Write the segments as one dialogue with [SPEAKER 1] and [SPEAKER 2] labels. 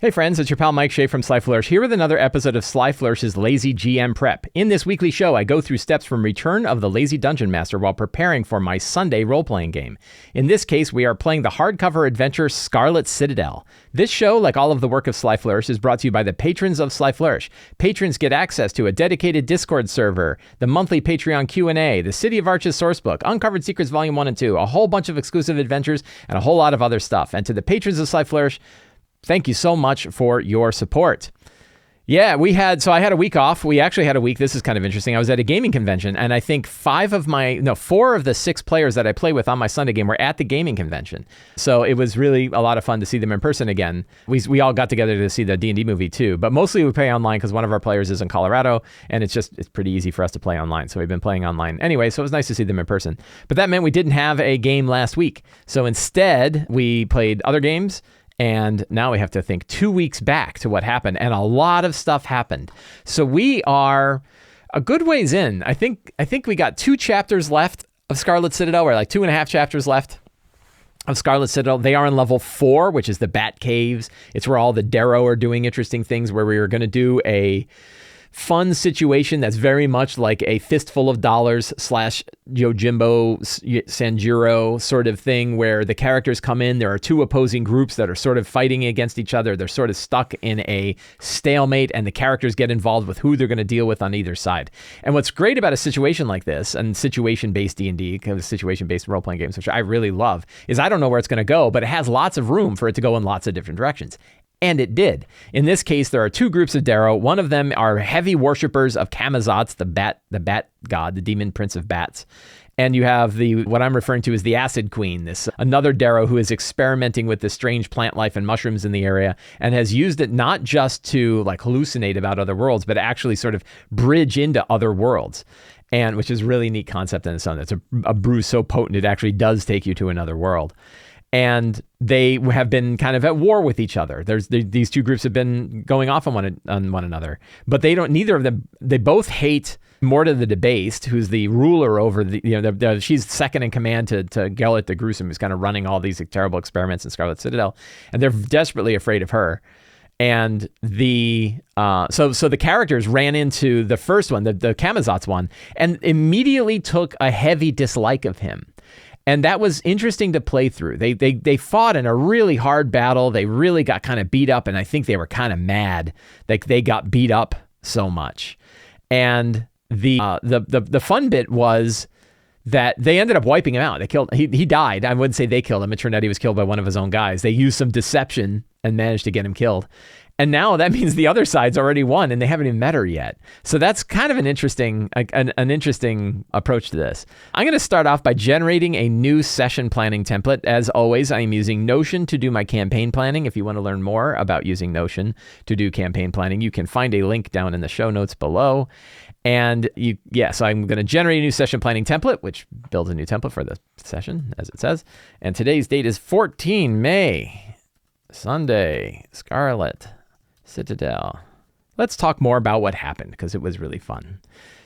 [SPEAKER 1] Hey friends, it's your pal Mike Shea from Sly Flourish here with another episode of Sly Flourish's Lazy GM Prep. In this weekly show, I go through steps from Return of the Lazy Dungeon Master while preparing for my Sunday role-playing game. In this case, we are playing the hardcover adventure Scarlet Citadel. This show, like all of the work of Sly Flourish, is brought to you by the patrons of Sly Flourish. Patrons get access to a dedicated Discord server, the monthly Patreon Q&A, the City of Arches sourcebook, Uncovered Secrets Volume 1 and 2, a whole bunch of exclusive adventures, and a whole lot of other stuff. And to the patrons of Sly Flourish, thank you so much for your support. Yeah, so I had a week off. We actually had a week. This is kind of interesting. I was at a gaming convention, and I think 4 of the 6 players that I play with on my Sunday game were at the gaming convention. So it was really a lot of fun to see them in person again. We all got together to see the D&D movie too, but mostly we play online because one of our players is in Colorado, and it's pretty easy for us to play online. So we've been playing online anyway, so it was nice to see them in person. But that meant we didn't have a game last week. So instead, we played other games. And now we have to think 2 weeks back to what happened. And a lot of stuff happened. So we are a good ways in. I think we got 2 chapters left of Scarlet Citadel. We're like 2.5 chapters left of Scarlet Citadel. They are in level 4, which is the Bat Caves. It's where all the Darrow are doing interesting things, where we are going to do a fun situation that's very much like a Fistful of Dollars / Yojimbo Sanjuro sort of thing, where the characters come in. There are 2 opposing groups that are sort of fighting against each other. They're sort of stuck in a stalemate, and the characters get involved with who they're going to deal with on either side. And what's great about a situation like this, and situation-based D&D, kind of situation-based role-playing games, which I really love, is I don't know where it's going to go, but it has lots of room for it to go in lots of different directions. And it did. In this case, there are 2 groups of Darrow. One of them are heavy worshippers of Camazotz, the bat god, the demon prince of bats. And you have what I'm referring to as the Acid Queen, another Darrow who is experimenting with the strange plant life and mushrooms in the area, and has used it not just to hallucinate about other worlds, but actually sort of bridge into other worlds. And which is a really neat concept in its own. It's a brew so potent it actually does take you to another world. And they have been kind of at war with each other. These 2 groups have been going off on one another, but neither of them, they both hate Morta the Debased, who's the ruler over she's second in command to Gellert the Gruesome, who's kind of running all these terrible experiments in Scarlet Citadel, and they're desperately afraid of her. And so the characters ran into the first one, the Camazotz one, and immediately took a heavy dislike of him. And that was interesting to play through. They fought in a really hard battle. They really got kind of beat up, and I think they were kind of mad that they got beat up so much. And the fun bit was that they ended up wiping him out. He died. I wouldn't say they killed him. It turned out he was killed by one of his own guys. They used some deception and managed to get him killed. And now that means the other side's already won, and they haven't even met her yet. So that's kind of an interesting approach to this. I'm going to start off by generating a new session planning template. As always, I am using Notion to do my campaign planning. If you want to learn more about using Notion to do campaign planning, you can find a link down in the show notes below. And so I'm going to generate a new session planning template, which builds a new template for the session, as it says. And today's date is 14 May, Sunday, Scarlet Citadel. Let's talk more about what happened, because it was really fun.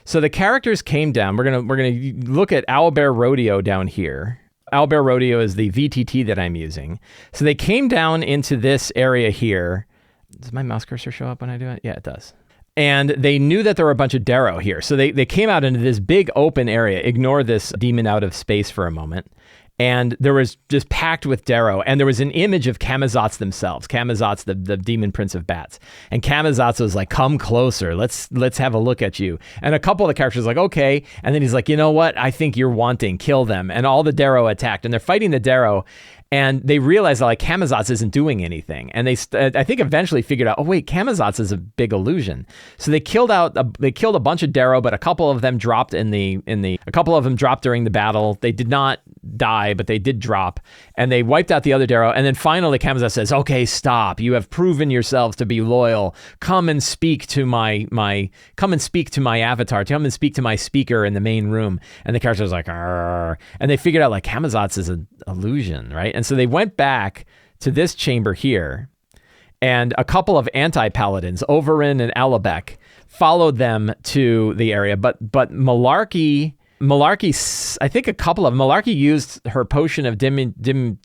[SPEAKER 1] So the characters came down. We're gonna look at Owlbear Rodeo down here. Owlbear Rodeo is the VTT that I'm using. So they came down into this area here. Does my mouse cursor show up when I do it? Yeah, it does. And they knew that there were a bunch of Darrow here. So they came out into this big open area. Ignore this demon out of space for a moment. And there was just packed with Darrow, and there was an image of Camazotz themselves, Camazotz, the demon prince of bats. And Camazotz was like, "Come closer, let's have a look at you." And a couple of the characters were like, "Okay." And then he's like, "You know what? I think you're wanting, kill them." And all the Darrow attacked, and they're fighting the Darrow. And they realized that Camazotz isn't doing anything. And they, I think, eventually figured out, oh wait, Camazotz is a big illusion. So they killed a bunch of Darrow, but a couple of them dropped a couple of them dropped during the battle. They did not die, but they did drop. And they wiped out the other Darrow. And then finally Camazotz says, "Okay, stop. You have proven yourselves to be loyal. Come and speak to my avatar. Come and speak to my speaker in the main room." And the character was like, "Arr." And they figured out Camazotz is an illusion, right? And so they went back to this chamber here, and a couple of anti-paladins, Overin and Alabek, followed them to the area. But Malarkey, I think a couple of them, Malarkey used her potion of demutation,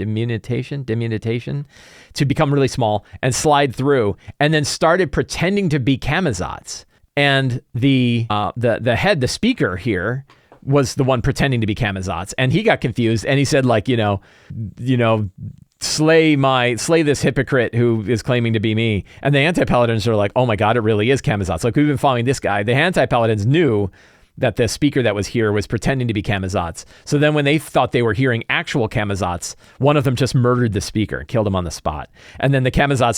[SPEAKER 1] diminution, to become really small and slide through, and then started pretending to be Camazotz. And the head, the speaker here, was the one pretending to be Camazotz, and he got confused, and he said, like, slay this hypocrite who is claiming to be me. And the anti-paladins are like, oh my god, it really is Camazotz. Like, we've been following this guy. The anti-paladins knew that the speaker that was here was pretending to be Camazotz. So then when they thought they were hearing actual Camazotz, one of them just murdered the speaker, killed him on the spot. And then the Camazotz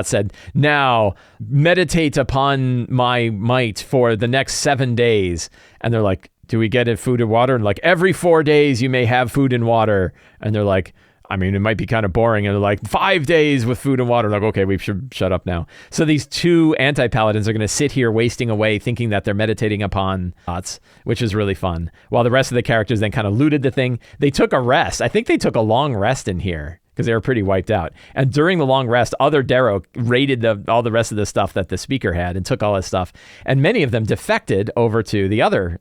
[SPEAKER 1] said, now meditate upon my might for the next 7 days. And they're like, do we get food and water? And like, every 4 days you may have food and water. And they're like, I mean, it might be kind of boring. And they're like, 5 days with food and water. Like, okay, we should shut up now. So these two anti-paladins are going to sit here wasting away thinking that they're meditating upon thoughts, which is really fun. While the rest of the characters then kind of looted the thing. They took a rest. I think they took a long rest in here because they were pretty wiped out. And during the long rest, other Darrow raided all the rest of the stuff that the speaker had and took all his stuff. And many of them defected over to the other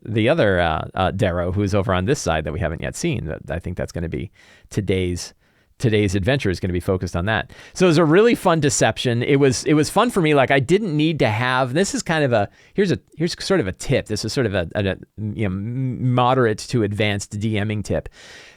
[SPEAKER 1] Darrow, who's over on this side that we haven't yet seen. I think that's going to be today's adventure is going to be focused on that. So it was a really fun deception. It was fun for me. Like, I didn't need to have, this is kind of here's sort of a tip. This is sort of a moderate to advanced DMing tip.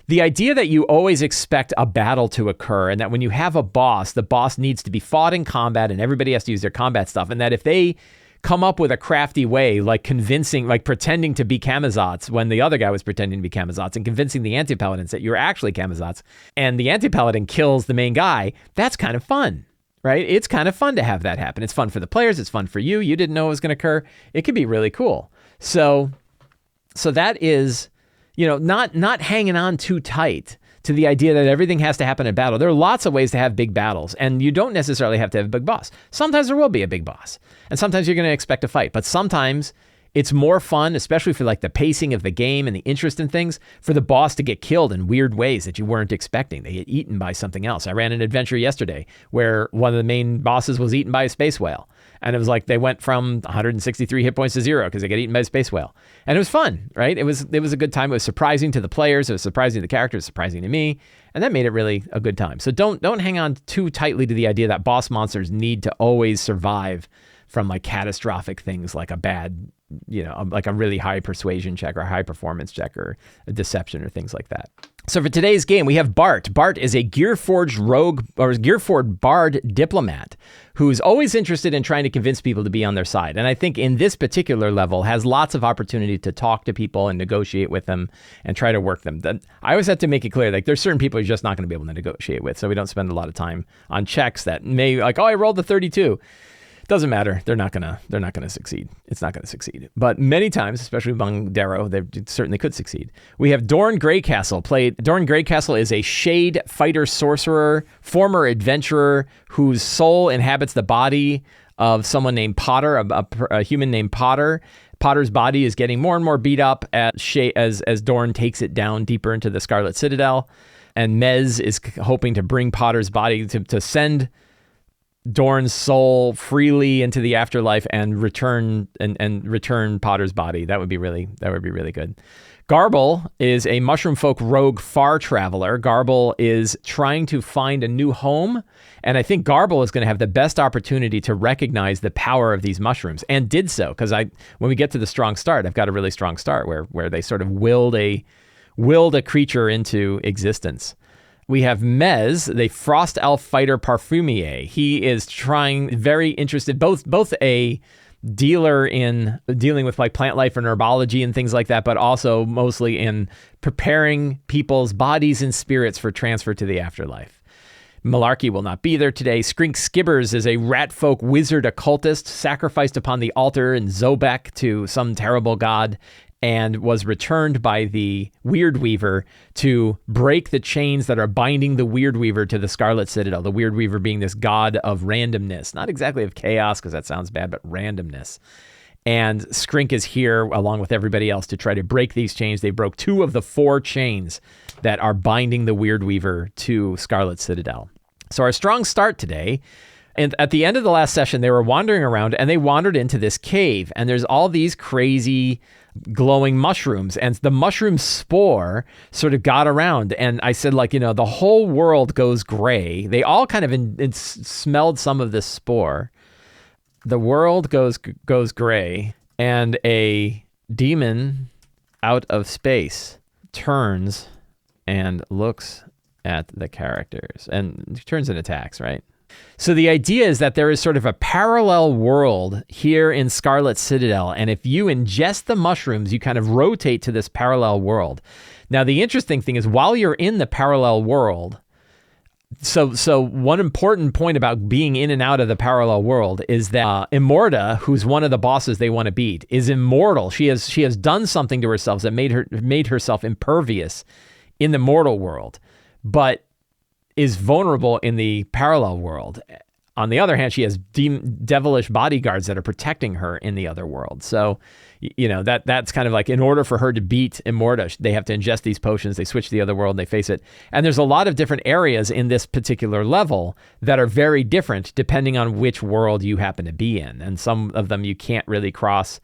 [SPEAKER 1] The idea that you always expect a battle to occur, and that when you have a boss, the boss needs to be fought in combat and everybody has to use their combat stuff. And that if they come up with a crafty way, like pretending to be Camazotz when the other guy was pretending to be Camazotz, and convincing the anti-paladins that you're actually Camazotz, and the anti-paladin kills the main guy, that's kind of fun, right? It's kind of fun to have that happen. It's fun for the players. It's fun for you. You didn't know it was going to occur. It could be really cool. So that is, not hanging on too tight to the idea that everything has to happen in battle. There are lots of ways to have big battles, and you don't necessarily have to have a big boss. Sometimes there will be a big boss, and sometimes you're going to expect a fight, but sometimes it's more fun, especially for like the pacing of the game and the interest in things, for the boss to get killed in weird ways that you weren't expecting. They get eaten by something else. I ran an adventure yesterday where one of the main bosses was eaten by a space whale. And it was like they went from 163 hit points to 0 because they got eaten by a space whale. And it was fun, right? It was a good time. It was surprising to the players. It was surprising to the characters, surprising to me. And that made it really a good time. So don't hang on too tightly to the idea that boss monsters need to always survive from like catastrophic things like a bad, like a really high persuasion check or a high performance check or a deception or things like that. So for today's game, we have Bart. Bart is a Gearforged rogue or Gearforged bard diplomat who's always interested in trying to convince people to be on their side. And I think in this particular level has lots of opportunity to talk to people and negotiate with them and try to work them. I always have to make it clear, like there's certain people you're just not going to be able to negotiate with. So we don't spend a lot of time on checks that may like, oh, I rolled the 32. Doesn't matter. They're not gonna succeed. It's not gonna succeed. But many times, especially among Darrow, they certainly could succeed. We have Dorn Greycastle. Dorn Greycastle is a shade fighter sorcerer, former adventurer whose soul inhabits the body of someone named Potter, a human named Potter. Potter's body is getting more and more beat up as Dorn takes it down deeper into the Scarlet Citadel, and Mez is hoping to bring Potter's body to send Dorn's soul freely into the afterlife and return Potter's body. That would be really good. Garble is a mushroom folk rogue far traveler. Garble is trying to find a new home, and I think Garble is going to have the best opportunity to recognize the power of these mushrooms, and did so because when we get to the strong start, I've got a really strong start where they sort of willed a creature into existence. We have Mez, the frost elf fighter parfumier. He is very interested, both a dealer in dealing with like plant life and herbology and things like that, but also mostly in preparing people's bodies and spirits for transfer to the afterlife. Malarkey will not be there today. Skrink Skibbers is a rat folk wizard occultist sacrificed upon the altar in Zobek to some terrible god, and was returned by the Weird Weaver to break the chains that are binding the Weird Weaver to the Scarlet Citadel. The Weird Weaver being this god of randomness, not exactly of chaos because that sounds bad, but randomness. And Skrink is here along with everybody else to try to break these chains. They broke 2 of the 4 chains that are binding the Weird Weaver to Scarlet Citadel. So our strong start today. And at the end of the last session, they were wandering around and they wandered into this cave. And there's all these crazy glowing mushrooms, and the mushroom spore sort of got around, and I said, like, the whole world goes gray. They all kind of smelled some of this spore. The world goes gray, and a demon out of space turns and looks at the characters and turns and attacks, right? So the idea is that there is sort of a parallel world here in Scarlet Citadel, and if you ingest the mushrooms, you kind of rotate to this parallel world. Now, the interesting thing is, while you're in the parallel world, so one important point about being in and out of the parallel world is that Immorta, who's one of the bosses they want to beat, is immortal. She has done something to herself that made herself impervious in the mortal world, but is vulnerable in the parallel world. On the other hand, she has devilish bodyguards that are protecting her in the other world. So, that's kind of like, in order for her to beat Immorta, they have to ingest these potions, they switch to the other world, and they face it. And there's a lot of different areas in this particular level that are very different depending on which world you happen to be in. And some of them you can't really cross,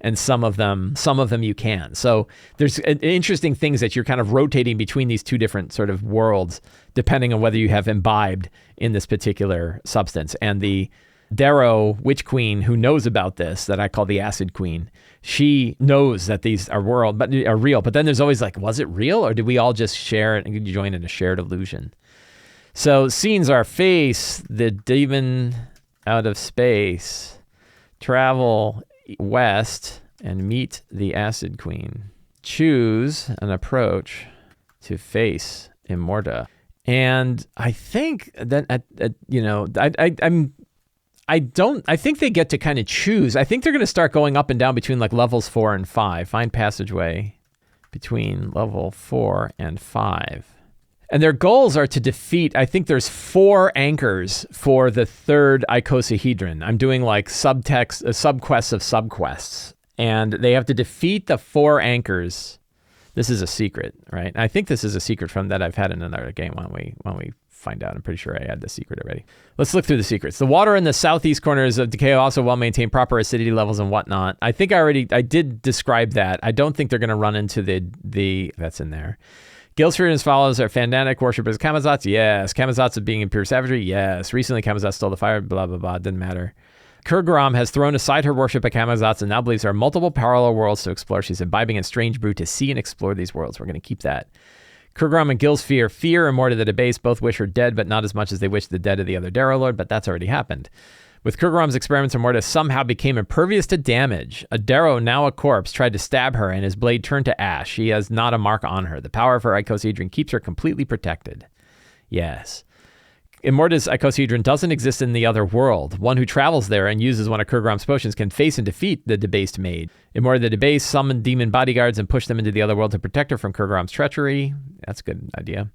[SPEAKER 1] and some of them you can. So there's interesting things that you're kind of rotating between these two different sort of worlds, depending on whether you have imbibed in this particular substance. And the Darrow Witch Queen, who knows about this, that I call the Acid Queen, she knows that these are real. But then there's always like, was it real, or did we all just share it and join in a shared illusion? So scenes are: face the demon out of space, travel west and meet the Acid Queen, choose an approach to face Immorta. And I think that I think they get to kind of choose. I think they're going to start going up and down between like levels 4 and 5. Find passageway between level 4 and 5. And their goals are to defeat, I think there's 4 anchors for the 3rd icosahedron. I'm doing like subquests of subquests. And they have to defeat the 4 anchors. This is a secret, right? I think this is a secret from that I've had in another game. Why don't we find out? I'm pretty sure I had the secret already. Let's look through the secrets. The water in the southeast corners of Decay also well-maintained, proper acidity levels and whatnot. I think I did describe that. I don't think they're going to run into the that's in there. Guildsphere and his followers are Fandanic worshippers. Kamazats, yes. Kamazats of being in pure savagery, yes. Recently, Kamazats stole the fire, blah, blah, blah. Didn't matter. Kregurom has thrown aside her worship of Kamazats and now believes there are multiple parallel worlds to explore. She's imbibing in strange brew to see and explore these worlds. We're going to keep that. Kregurom and Guildsphere fear Immorta the Debased. Both wish her dead, but not as much as they wish the dead of the other Darrow Lord, but that's already happened. With Krugorom's experiments, Immorta somehow became impervious to damage. A Darrow, now a corpse, tried to stab her, and his blade turned to ash. She has not a mark on her. The power of her icosahedron keeps her completely protected. Yes. Immorta's icosahedron doesn't exist in the other world. One who travels there and uses one of Krugorom's potions can face and defeat the debased maid. Immorta the Debased summoned demon bodyguards and pushed them into the other world to protect her from Krugorom's treachery. That's a good idea.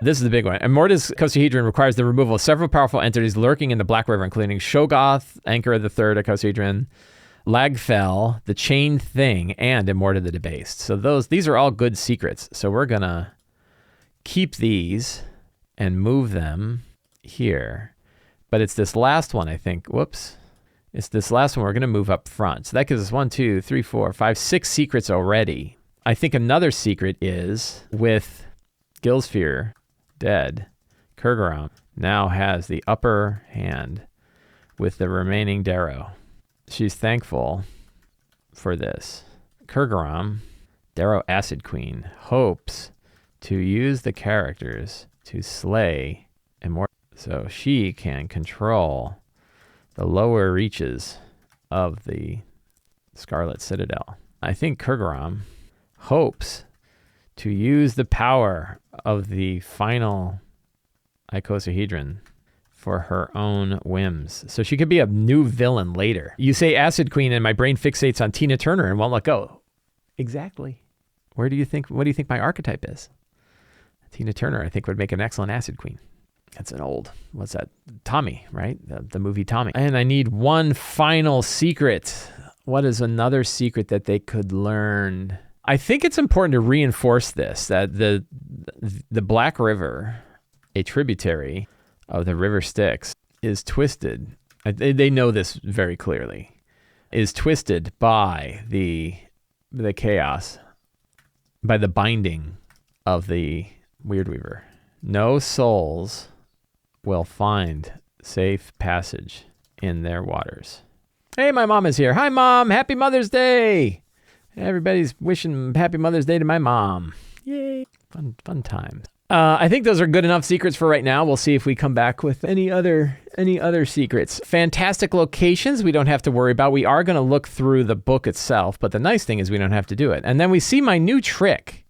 [SPEAKER 1] This is the big one. Immorta's icosahedron requires the removal of several powerful entities lurking in the Black River, including Shogoth, Anchor of the Third icosahedron, Lagfell, the Chained Thing, and Immorta the Debased. So these are all good secrets. So we're going to keep these and move them here. But it's this last one, I think. Whoops. It's this last one we're going to move up front. So that gives us 1, 2, 3, 4, 5, 6 secrets already. I think another secret is with Guildsphere dead, Kregurom now has the upper hand with the remaining Darrow. She's thankful for this. Kregurom, Darrow Acid Queen, hopes to use the characters to slay Immorta so she can control the lower reaches of the Scarlet Citadel. I think Kregurom hopes to use the power of the final icosahedron for her own whims. So she could be a new villain later. You say Acid Queen and my brain fixates on Tina Turner and won't let go. Exactly. What do you think my archetype is? Tina Turner, I think, would make an excellent Acid Queen. That's an old, what's that? Tommy, right? The movie Tommy. And I need one final secret. What is another secret that they could learn? I think it's important to reinforce this, that the Black River, a tributary of the River Styx, is twisted. They know this very clearly. Is twisted by the the chaos, by the binding of the Weird Weaver. No souls will find safe passage in their waters. Hey, my mom is here. Hi, Mom. Happy Mother's Day. Everybody's wishing Happy Mother's Day to my mom. Yay. Fun times. I think those are good enough secrets for right now. We'll see if we come back with any other secrets. Fantastic locations we don't have to worry about. We are going to look through the book itself, but the nice thing is we don't have to do it. And then we see my new trick.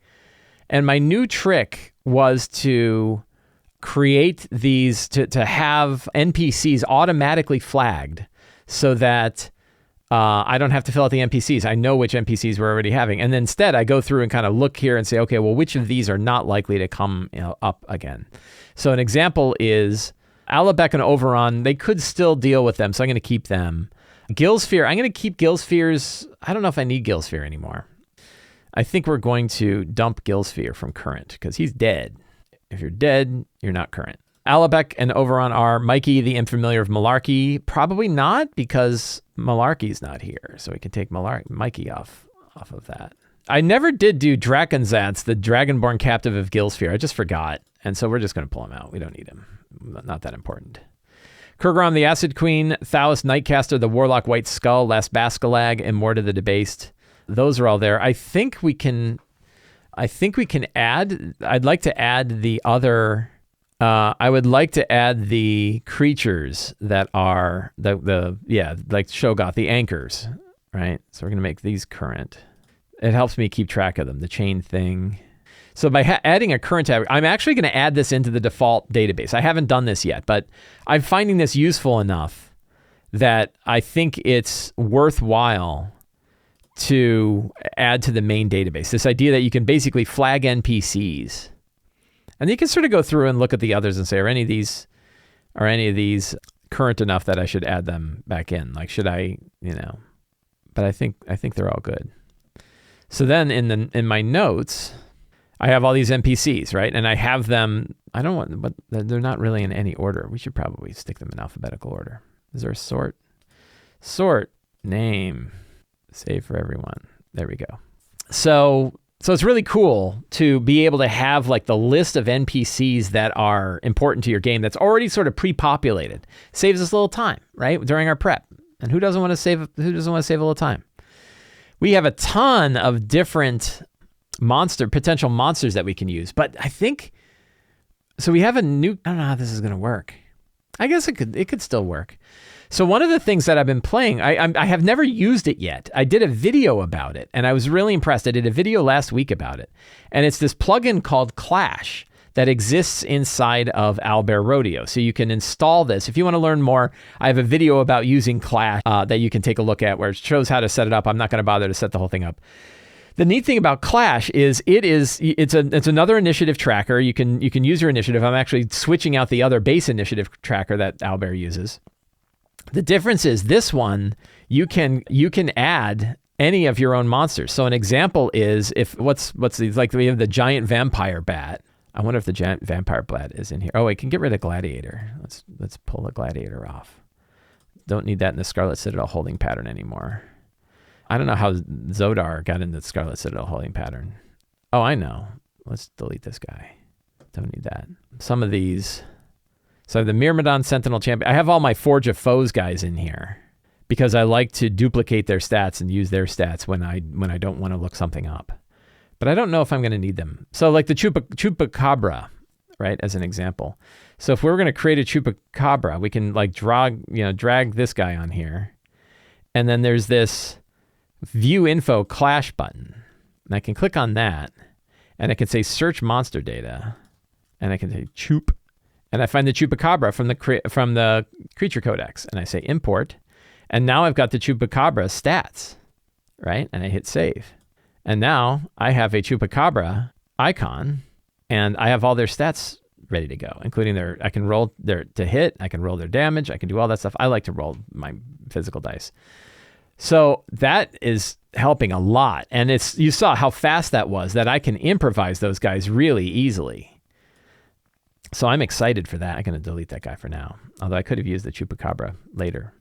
[SPEAKER 1] And my new trick was to create these, to have NPCs automatically flagged so that I don't have to fill out the NPCs. I know which NPCs we're already having. And then instead, I go through and kind of look here and say, okay, well, which of these are not likely to come up again? So an example is Alabec and Oberon. They could still deal with them, so I'm going to keep them. Gilsphere, I'm going to keep Gilsphere's. I don't know if I need Gilsphere anymore. I think we're going to dump Gilsphere from current because he's dead. If you're dead, you're not current. Alabec and Oberon are Mikey, the Unfamiliar of Malarkey. Probably not because Malarkey's not here, so we can take Mikey off of that. I never did do Drakenzance, the Dragonborn Captive of Gilsphere. I just forgot, and so we're just going to pull him out. We don't need him. Not that important. Kregurom, the Acid Queen, Thalos, Nightcaster, the Warlock, White Skull, Last Bascalag, and More to the Debased. Those are all there. I think we can add. I'd like to add the other. I would like to add the creatures that are like Shogoth, the anchors, right? So we're going to make these current. It helps me keep track of them, the chain thing. So by adding a current tab, I'm actually going to add this into the default database. I haven't done this yet, but I'm finding this useful enough that I think it's worthwhile to add to the main database. This idea that you can basically flag NPCs. And you can sort of go through and look at the others and say, are any of these current enough that I should add them back in? Like, should I, but I think they're all good. So then in my notes, I have all these NPCs, right? And I have them, but they're not really in any order. We should probably stick them in alphabetical order. Is there a sort? Sort, name, save for everyone. There we go. So it's really cool to be able to have like the list of NPCs that are important to your game that's already sort of pre-populated. Saves us a little time, right? During our prep. And who doesn't want to save a little time? We have a ton of different potential monsters that we can use. But I think, so we have I don't know how this is going to work. I guess it could still work. So one of the things that I've been playing, I have never used it yet. I did a video about it, and I was really impressed. I did a video last week about it. And it's this plugin called Clash that exists inside of Owlbear Rodeo. So you can install this. If you want to learn more, I have a video about using Clash that you can take a look at where it shows how to set it up. I'm not going to bother to set the whole thing up. The neat thing about Clash is it's another initiative tracker. You can use your initiative. I'm actually switching out the other base initiative tracker that Owlbear uses. The difference is this one, you can add any of your own monsters. So an example is what's these, like we have the giant vampire bat. I wonder if the giant vampire bat is in here. Oh, I can get rid of gladiator. Let's pull the gladiator off. Don't need that in the Scarlet Citadel holding pattern anymore. I don't know how Zodar got into the Scarlet Citadel holding pattern. Oh, I know. Let's delete this guy. Don't need that. Some of these. So the Myrmidon Sentinel Champion. I have all my Forge of Foes guys in here because I like to duplicate their stats and use their stats when I don't want to look something up. But I don't know if I'm going to need them. So like the Chupacabra, right, as an example. So if we were going to create a Chupacabra, we can like drag this guy on here. And then there's this View Info Clash button. And I can click on that. And I can say Search Monster Data. And I can say Chup. And I find the Chupacabra from the Creature Codex. And I say Import. And now I've got the Chupacabra stats, right? And I hit Save. And now I have a Chupacabra icon. And I have all their stats ready to go, including I can roll their to hit. I can roll their damage. I can do all that stuff. I like to roll my physical dice. So that is helping a lot. And you saw how fast that was, that I can improvise those guys really easily. So I'm excited for that. I'm going to delete that guy for now, although I could have used the Chupacabra later.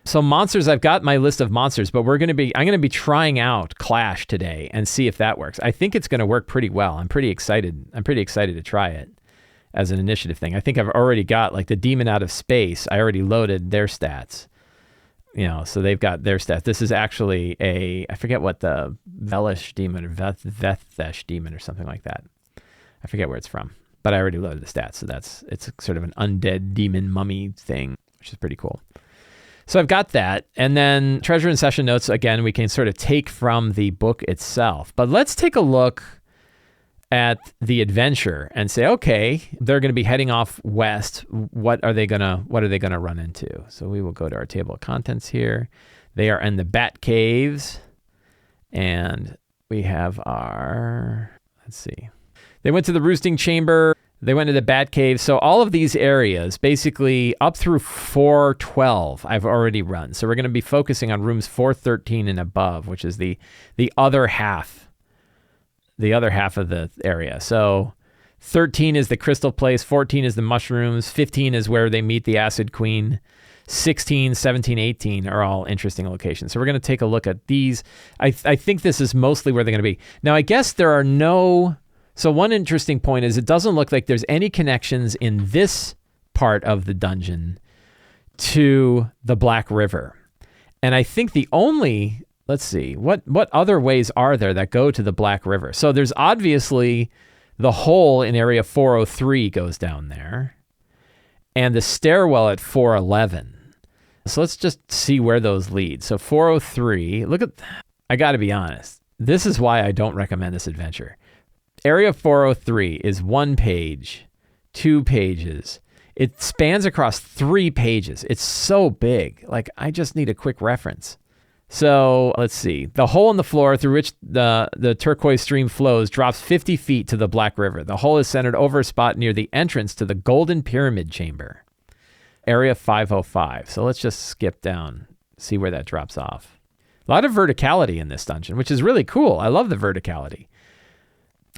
[SPEAKER 1] So monsters, I've got my list of monsters, but I'm going to be trying out Clash today and see if that works. I think it's going to work pretty well. I'm pretty excited to try it as an initiative thing. I think I've already got like the Demon Out of Space. I already loaded their stats. So they've got their stats. This is actually I forget what the Velish demon or Vethesh demon or something like that. I forget where it's from, but I already loaded the stats. So it's sort of an undead demon mummy thing, which is pretty cool. So I've got that. And then treasure and session notes, again, we can sort of take from the book itself. But let's take a look at the adventure and say, okay, they're going to be heading off west. What are they going to run into? So we will go to our table of contents here. They are in the Bat Caves. And we have let's see. They went to the Roosting Chamber. They went to the Bat Cave. So all of these areas, basically up through 412, I've already run. So we're going to be focusing on rooms 413 and above, which is the other half of the area. So 13 is the Crystal Place, 14 is the Mushrooms, 15 is where they meet the Acid Queen, 16, 17, 18 are all interesting locations. So we're going to take a look at these. I think this is mostly where they're going to be. Now, I guess there are So one interesting point is it doesn't look like there's any connections in this part of the dungeon to the Black River. And I think let's see, what other ways are there that go to the Black River? So there's obviously the hole in area 403 goes down there, and the stairwell at 411. So let's just see where those lead. So 403, I got to be honest, this is why I don't recommend this adventure. Area 403 is 1 page, 2 pages. It spans across 3 pages. It's so big. Like, I just need a quick reference. So let's see. The hole in the floor through which the turquoise stream flows drops 50 feet to the Black River. The hole is centered over a spot near the entrance to the Golden Pyramid Chamber. Area 505. So let's just skip down, see where that drops off. A lot of verticality in this dungeon, which is really cool. I love the verticality.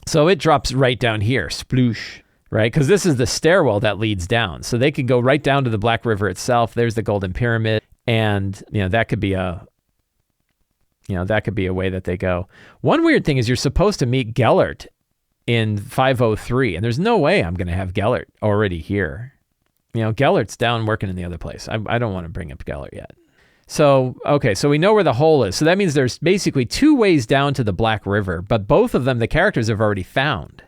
[SPEAKER 1] So it drops right down here, sploosh, right? Because this is the stairwell that leads down. So they could go right down to the Black River itself. There's the Golden Pyramid. And, that could be a way that they go. One weird thing is you're supposed to meet Gellert in 503. And there's no way I'm going to have Gellert already here. Gellert's down working in the other place. I don't want to bring up Gellert yet. So, okay, so we know where the hole is. So that means there's basically 2 ways down to the Black River, but both of them the characters have already found.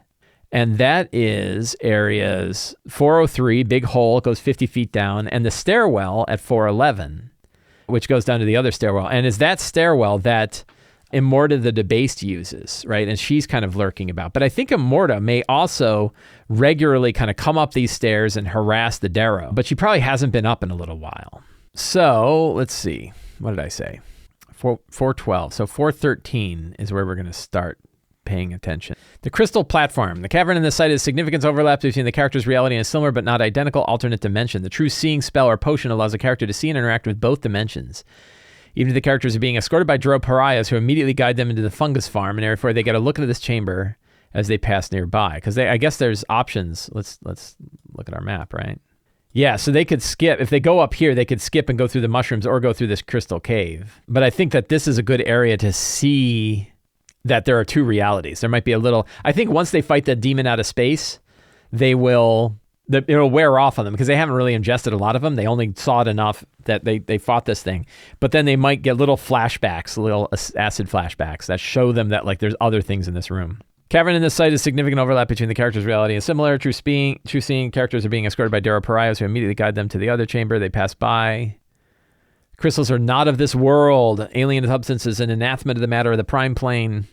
[SPEAKER 1] And that is areas 403, big hole, it goes 50 feet down, and the stairwell at 411, which goes down to the other stairwell. And is that stairwell that Immorta the Debased uses, right? And she's kind of lurking about. But I think Immorta may also regularly kind of come up these stairs and harass the Darrow, but she probably hasn't been up in a little while. So let's see. What did I say? 412. So 413 is where we're going to start paying attention. The Crystal Platform. The cavern in this site has significant overlaps between the character's reality and a similar but not identical alternate dimension. The true seeing spell or potion allows a character to see and interact with both dimensions. Even if the characters are being escorted by Drow pariahs who immediately guide them into the fungus farm, and therefore they get a look into this chamber as they pass nearby. Because I guess there's options. Let's look at our map, right? Yeah, so they could skip. If they go up here, they could skip and go through the mushrooms or go through this crystal cave. But I think that this is a good area to see that there are 2 realities. There might be I think once they fight the demon out of space, it'll wear off on them because they haven't really ingested a lot of them. They only saw it enough that they fought this thing. But then they might get little flashbacks, little acid flashbacks that show them that there's other things in this room. Cavern in this site is significant overlap between the character's reality and similar. True seeing characters are being escorted by Darrow pariahs who immediately guide them to the other chamber. They pass by. Crystals are not of this world. Alien substance is an anathema to the matter of the prime plane.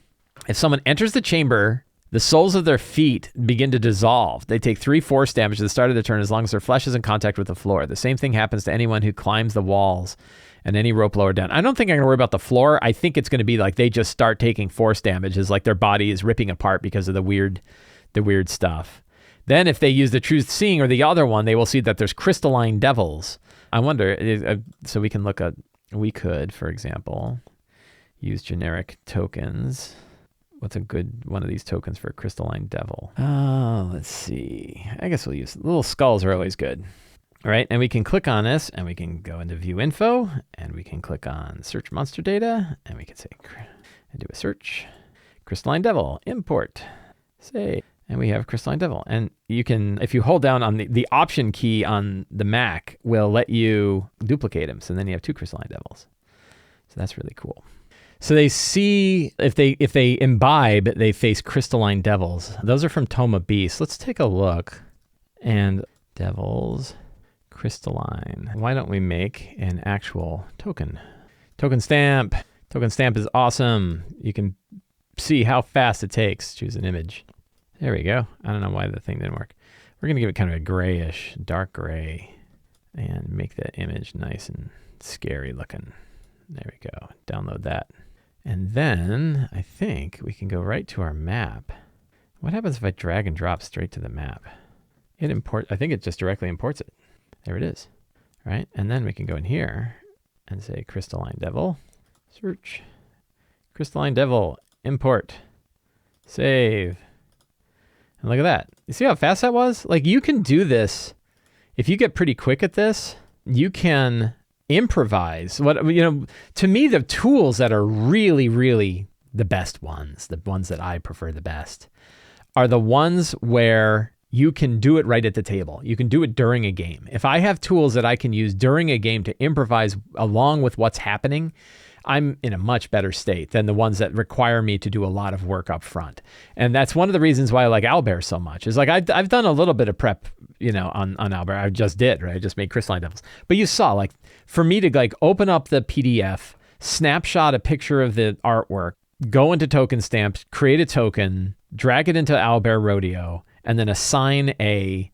[SPEAKER 1] If someone enters the chamber, the soles of their feet begin to dissolve. They take 3 force damage at the start of the turn as long as their flesh is in contact with the floor. The same thing happens to anyone who climbs the walls and any rope lower down. I don't think I'm going to worry about the floor. I think it's going to be they just start taking force damage as their body is ripping apart because of the weird stuff. Then if they use the true seeing or the other one, they will see that there's Crystalline Devils. I wonder, so we could, for example, use generic tokens. What's a good one of these tokens for a Crystalline Devil? Oh, let's see. I guess we'll use little skulls are always good. All right, and we can click on this, and we can go into View Info, and we can click on Search Monster Data, and we can say, and do a search. Crystalline Devil, import, save, and we have Crystalline Devil. And you can, if you hold down on the Option key on the Mac, will let you duplicate them. So then you have 2 Crystalline Devils. So that's really cool. So they see, if they imbibe, they face Crystalline Devils. Those are from Toma Beast. Let's take a look. And Devils, Crystalline. Why don't we make an actual token? Token stamp. Token stamp is awesome. You can see how fast it takes. Choose an image. There we go. I don't know why the thing didn't work. We're going to give it kind of a grayish, dark gray, and make the image nice and scary looking. There we go. Download that. And then I think we can go right to our map. What happens if I drag and drop straight to the map? I think it just directly imports it. There it is. Right? And then we can go in here and say Crystalline Devil. Search. Crystalline Devil. Import. Save. And look at that. You see how fast that was? Like, you can do this. If you get pretty quick at this, you can improvise. To me, the tools that are really, really the best ones, the ones that I prefer the best, are the ones where you can do it right at the table. You can do it during a game. If I have tools that I can use during a game to improvise along with what's happening, I'm in a much better state than the ones that require me to do a lot of work up front. And that's one of the reasons why I like Owlbear so much. Is like I've done a little bit of prep, on Owlbear. I just did, right? I just made Crystalline Devils. But you saw, like, for me to like open up the PDF, snapshot a picture of the artwork, go into Token Stamp, create a token, drag it into Owlbear Rodeo, and then assign a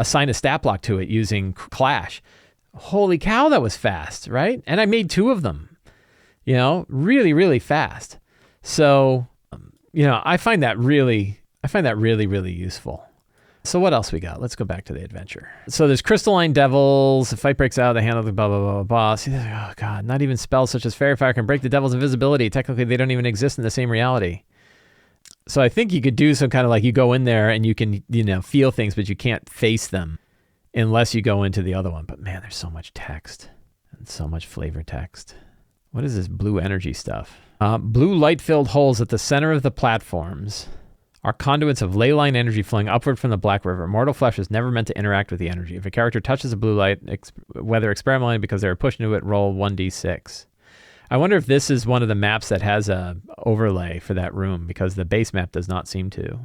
[SPEAKER 1] stat block to it using Clash. Holy cow, that was fast, right? And I made 2 of them. Really, really fast. So, I find that really, really useful. So what else we got? Let's go back to the adventure. So there's Crystalline Devils. The fight breaks out, they handle the blah, blah, blah, blah, blah. See, oh God, not even spells such as Fairy Fire can break the Devil's invisibility. Technically, they don't even exist in the same reality. So I think you could do some kind of like, you go in there and you can, feel things, but you can't face them unless you go into the other one. But man, there's so much text and so much flavor text. What is this blue energy stuff? Blue light-filled holes at the center of the platforms are conduits of ley line energy flowing upward from the Black River. Mortal flesh is never meant to interact with the energy. If a character touches a blue light, whether experimentally because they are pushed into it, roll 1d6. I wonder if this is one of the maps that has a overlay for that room, because the base map does not seem to.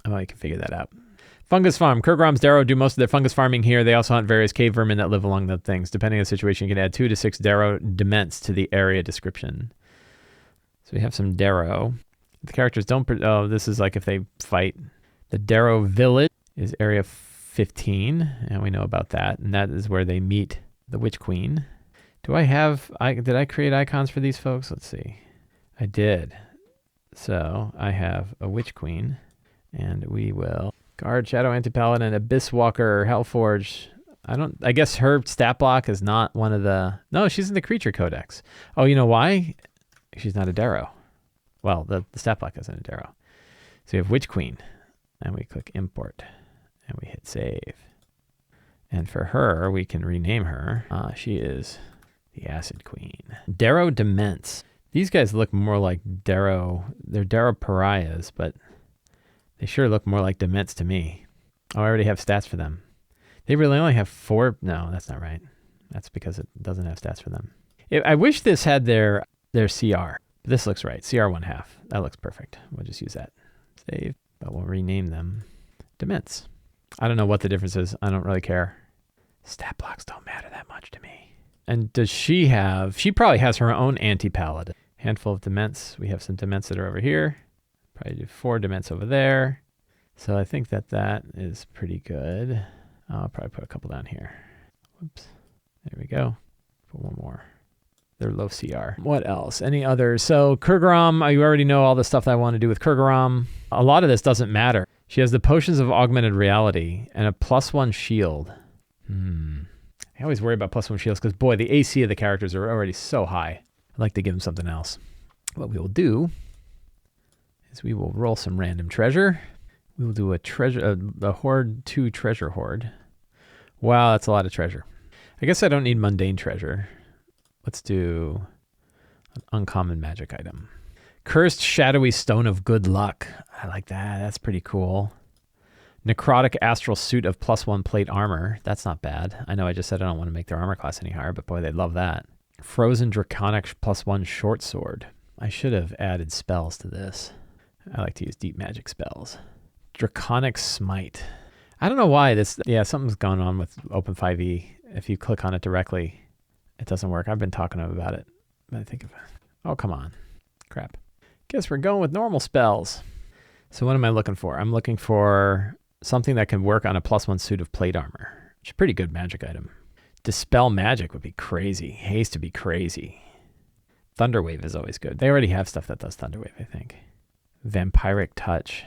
[SPEAKER 1] Oh, I can figure that out. Fungus Farm. Kregrom's Darrow do most of their fungus farming here. They also hunt various cave vermin that live along the things. Depending on the situation, you can add 2 to 6 Darrow dements to the area description. So we have some Darrow. The characters don't... this is like if they fight. The Darrow Village is Area 15, and we know about that. And that is where they meet the Witch Queen. Did I create icons for these folks? Let's see. I did. So I have a Witch Queen, and we will... Guard, Shadow Anti-Paladin, Abyss Walker, Hellforge. I guess her stat block is not one of the... No, she's in the Creature Codex. Oh, you know why? She's not a Darrow. Well, the stat block isn't a Darrow. So we have Witch Queen, and we click Import, and we hit Save. And for her, we can rename her. She is the Acid Queen. Darrow Dements. These guys look more like Darrow. They're Darrow Pariahs, but... they sure look more like Dements to me. Oh, I already have stats for them. They really only have 4. No, that's not right. That's because it doesn't have stats for them. I wish this had their CR. But this looks right. CR 1/2. That looks perfect. We'll just use that. Save. But we'll rename them Dements. I don't know what the difference is. I don't really care. Stat blocks don't matter that much to me. And does she have... she probably has her own anti-paladin. Handful of Dements. We have some Dements that are over here. Probably do 4 Dements over there. So I think that is pretty good. I'll probably put a couple down here. Whoops. There we go. Put one more. They're low CR. What else? Any others? So Kregurom, you already know all the stuff that I want to do with Kregurom. A lot of this doesn't matter. She has the Potions of Augmented Reality and a +1 shield. I always worry about +1 shields because, boy, the AC of the characters are already so high. I'd like to give them something else. What we will do is we will roll some random treasure. We will do a Horde 2 treasure hoard. Wow, that's a lot of treasure. I guess I don't need mundane treasure. Let's do an uncommon magic item. Cursed Shadowy Stone of Good Luck. I like that. That's pretty cool. Necrotic Astral Suit of +1 plate armor. That's not bad. I know I just said I don't want to make their armor class any higher, but boy, they'd love that. Frozen Draconic +1 short sword. I should have added spells to this. I like to use deep magic spells. Draconic Smite. I don't know why this, something's going on with Open 5e. If you click on it directly, it doesn't work. I've been talking to them about it. But I think oh, come on. Crap. Guess we're going with normal spells. So what am I looking for? I'm looking for something that can work on a +1 suit of plate armor. Which is a pretty good magic item. Dispel Magic would be crazy. Haste would be crazy. Thunderwave is always good. They already have stuff that does Thunderwave, I think. Vampiric Touch.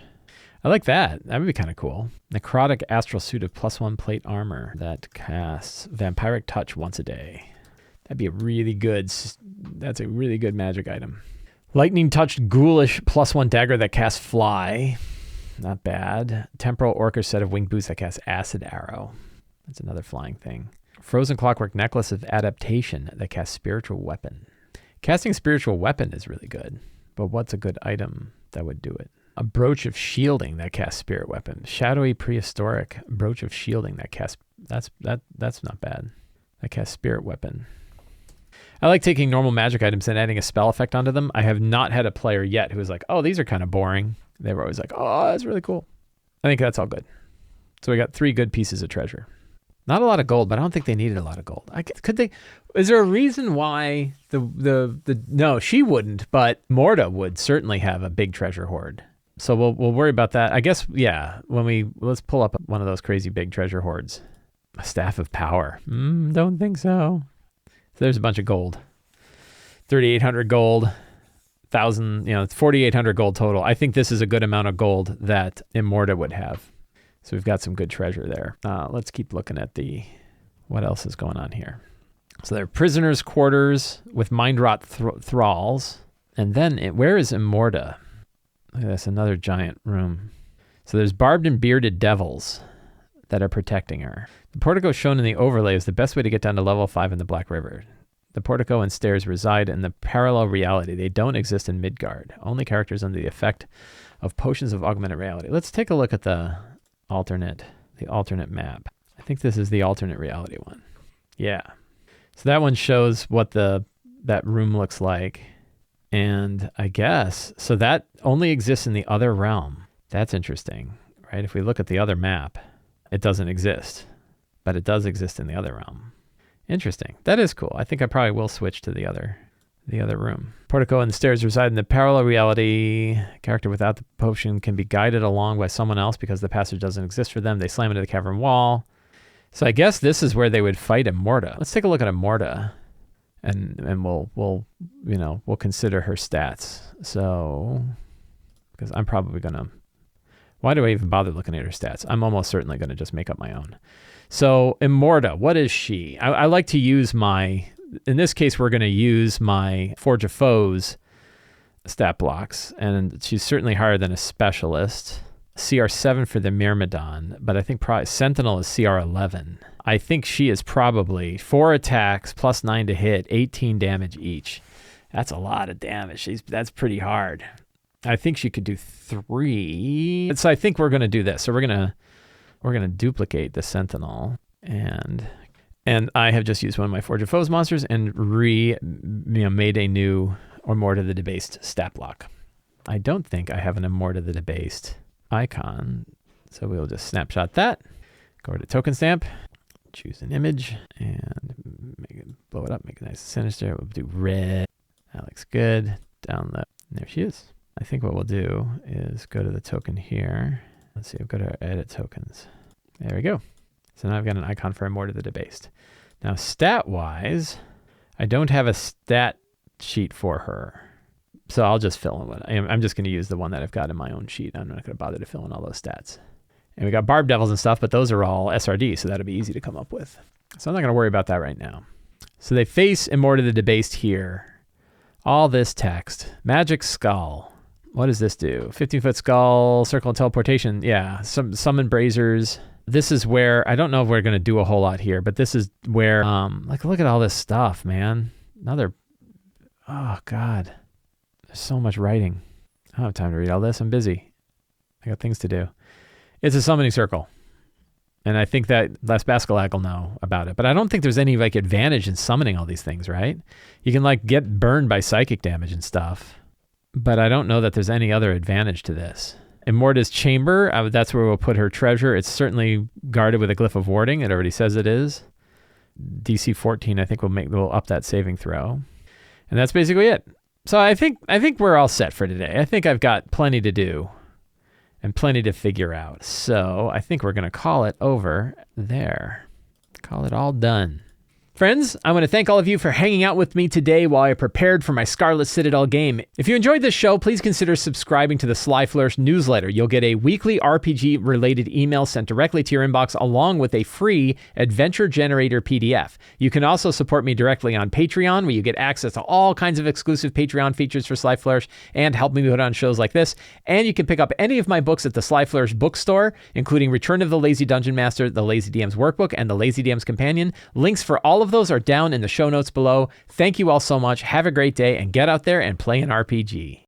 [SPEAKER 1] I like that. That would be kind of cool. Necrotic Astral Suit of +1 plate armor that casts Vampiric Touch once a day. That'd be a really good, that's a really good magic item. Lightning Touched Ghoulish +1 dagger that casts Fly. Not bad. Temporal Orcish set of winged boots that casts Acid Arrow. That's another flying thing. Frozen Clockwork Necklace of Adaptation that casts Spiritual Weapon. Casting Spiritual Weapon is really good, but what's a good item that would do it? A Brooch of Shielding that casts Spirit Weapon. Shadowy Prehistoric Brooch of Shielding that casts, that's not bad. That casts Spirit Weapon. I like taking normal magic items and adding a spell effect onto them. I have not had a player yet who was like, oh, these are kind of boring. They were always like, oh, that's really cool. I think that's all good. So we got 3 good pieces of treasure. Not a lot of gold, but I don't think they needed a lot of gold. Could they? Is there a reason why no, she wouldn't, but Morta would certainly have a big treasure hoard. So we'll worry about that. I guess, yeah, let's pull up one of those crazy big treasure hoards. A Staff of Power. Don't think so. So there's a bunch of gold. 3,800 gold. 1,000, 4,800 gold total. I think this is a good amount of gold that Immorta would have. So we've got some good treasure there. Let's keep looking at what else is going on here. So there are prisoners' quarters with mind rot thralls. And then where is Immorta? Look at this, another giant room. So there's barbed and bearded devils that are protecting her. The portico shown in the overlay is the best way to get down to level 5 in the Black River. The portico and stairs reside in the parallel reality. They don't exist in Midgard. Only characters under the effect of potions of augmented reality. Let's take a look at the alternate map. I think this is the alternate reality one. Yeah. So that one shows what that room looks like. And I guess, so that only exists in the other realm. That's interesting, right? If we look at the other map, it doesn't exist, but it does exist in the other realm. Interesting. That is cool. I think I probably will switch to the other room. Portico and the stairs reside in the parallel reality. Character without the potion can be guided along by someone else because the passage doesn't exist for them. They slam into the cavern wall. So I guess this is where they would fight Immorta. Let's take a look at Immorta, and we'll consider her stats. So, because I'm probably gonna. Why do I even bother looking at her stats? I'm almost certainly gonna just make up my own. So Immorta, what is she? I like to use in this case, we're going to use my Forge of Foes stat blocks, and she's certainly higher than a specialist. CR7 for the Myrmidon, but I think probably Sentinel is CR11. I think she is probably 4 attacks, +9 to hit, 18 damage each. That's a lot of damage. That's pretty hard. I think she could do 3. So I think we're going to do this. So we're going to duplicate the Sentinel, and I have just used one of my Forge of Foes monsters and made a new Immorta the Debased stat block. I don't think I have an Immorta the Debased icon, so we'll just snapshot that. Go to token stamp, choose an image, and blow it up, make it nice and sinister. We'll do red. That looks good. There she is. I think what we'll do is go to the token here. Let's see, I've got to edit tokens. There we go. So now I've got an icon for Immorta the Debased. Now stat-wise, I don't have a stat sheet for her. So I'll just fill in one. I'm just going to use the one that I've got in my own sheet. I'm not going to bother to fill in all those stats. And we got Barb Devils and stuff, but those are all SRD, so that'll be easy to come up with. So I'm not going to worry about that right now. So they face Immorta the Debased here. All this text. Magic Skull. What does this do? 15-foot skull, circle and teleportation. Yeah, some summon braziers. This is where, I don't know if we're going to do a whole lot here, but this is where, like, look at all this stuff, man. Oh, God. There's so much writing. I don't have time to read all this. I'm busy. I got things to do. It's a summoning circle. And I think that Les Bascalac will know about it. But I don't think there's any, like, advantage in summoning all these things, right? You can, like, get burned by psychic damage and stuff. But I don't know that there's any other advantage to this. Immorta's Chamber, that's where we'll put her treasure. It's certainly guarded with a glyph of warding. It already says it is. DC 14, I think we'll up that saving throw. And that's basically it. So I think we're all set for today. I think I've got plenty to do and plenty to figure out. So I think we're going to call it over there. Call it all done. Friends, I want to thank all of you for hanging out with me today while I prepared for my Scarlet Citadel game. If you enjoyed this show, please consider subscribing to the Sly Flourish newsletter. You'll get a weekly RPG-related email sent directly to your inbox along with a free Adventure Generator PDF. You can also support me directly on Patreon, where you get access to all kinds of exclusive Patreon features for Sly Flourish and help me put on shows like this. And you can pick up any of my books at the Sly Flourish bookstore, including Return of the Lazy Dungeon Master, the Lazy DM's Workbook, and the Lazy DM's Companion. Links for all of those are down in the show notes below. Thank you all so much. Have a great day and get out there and play an RPG.